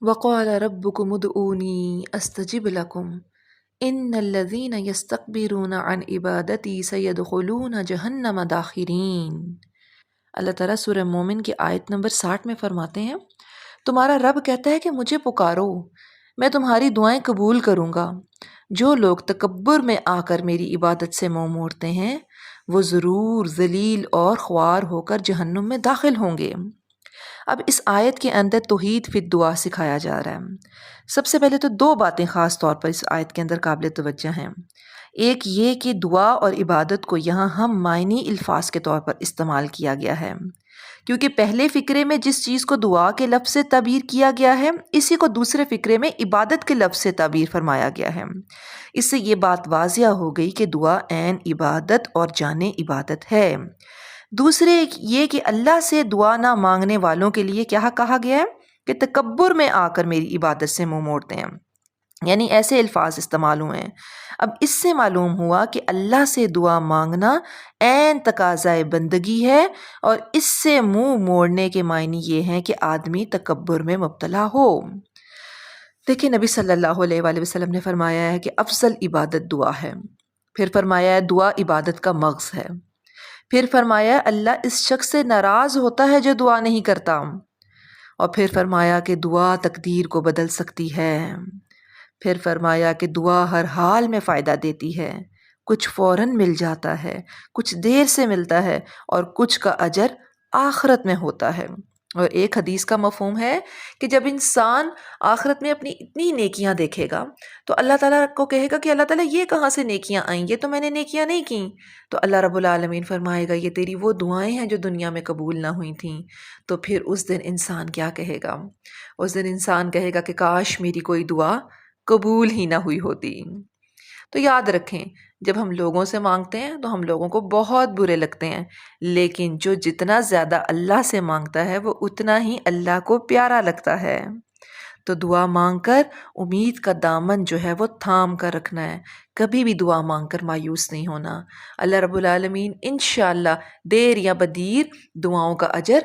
وقال ربكم ادعوني استجب لكم ان الذين يستكبرون عن عبادتي سيدخلون جہنم داخرین۔ اللہ تعالیٰ سورہ مومن کی آیت نمبر 60 میں فرماتے ہیں، تمہارا رب کہتا ہے کہ مجھے پکارو، میں تمہاری دعائیں قبول کروں گا۔ جو لوگ تکبر میں آ کر میری عبادت سے منہ موڑتے ہیں وہ ضرور ذلیل اور خوار ہو کر جہنم میں داخل ہوں گے۔ اب اس آیت کے اندر توحید فی دعا سکھایا جا رہا ہے۔ سب سے پہلے تو دو باتیں خاص طور پر اس آیت کے اندر قابل توجہ ہیں۔ ایک یہ کہ دعا اور عبادت کو یہاں ہم معنی الفاظ کے طور پر استعمال کیا گیا ہے، کیونکہ پہلے فقرے میں جس چیز کو دعا کے لفظ سے تعبیر کیا گیا ہے اسی کو دوسرے فقرے میں عبادت کے لفظ سے تعبیر فرمایا گیا ہے۔ اس سے یہ بات واضح ہو گئی کہ دعا عین عبادت اور جان عبادت ہے۔ دوسرے یہ کہ اللہ سے دعا نہ مانگنے والوں کے لیے کیا کہا گیا ہے کہ تکبر میں آ کر میری عبادت سے منہ موڑتے ہیں، یعنی ایسے الفاظ استعمال ہوئے ہیں۔ اب اس سے معلوم ہوا کہ اللہ سے دعا مانگنا عین تقاضۂ بندگی ہے، اور اس سے منہ موڑنے کے معنی یہ ہیں کہ آدمی تکبر میں مبتلا ہو۔ دیکھیں نبی صلی اللہ علیہ وآلہ وسلم نے فرمایا ہے کہ افضل عبادت دعا ہے، پھر فرمایا ہے دعا عبادت کا مغز ہے، پھر فرمایا اللہ اس شخص سے ناراض ہوتا ہے جو دعا نہیں کرتا، اور پھر فرمایا کہ دعا تقدیر کو بدل سکتی ہے، پھر فرمایا کہ دعا ہر حال میں فائدہ دیتی ہے، کچھ فوراً مل جاتا ہے، کچھ دیر سے ملتا ہے، اور کچھ کا اجر آخرت میں ہوتا ہے۔ اور ایک حدیث کا مفہوم ہے کہ جب انسان آخرت میں اپنی اتنی نیکیاں دیکھے گا تو اللہ تعالیٰ کو کہے گا کہ اللہ تعالیٰ یہ کہاں سے نیکیاں آئیں، یہ تو میں نے نیکیاں نہیں کیں۔ تو اللہ رب العالمین فرمائے گا یہ تیری وہ دعائیں ہیں جو دنیا میں قبول نہ ہوئی تھیں۔ تو پھر اس دن انسان کیا کہے گا؟ اس دن انسان کہے گا کہ کاش میری کوئی دعا قبول ہی نہ ہوئی ہوتی۔ تو یاد رکھیں، جب ہم لوگوں سے مانگتے ہیں تو ہم لوگوں کو بہت برے لگتے ہیں، لیکن جو جتنا زیادہ اللہ سے مانگتا ہے وہ اتنا ہی اللہ کو پیارا لگتا ہے۔ تو دعا مانگ کر امید کا دامن جو ہے وہ تھام کر رکھنا ہے، کبھی بھی دعا مانگ کر مایوس نہیں ہونا۔ اللہ رب العالمین انشاءاللہ دیر یا بدیر دعاؤں کا اجر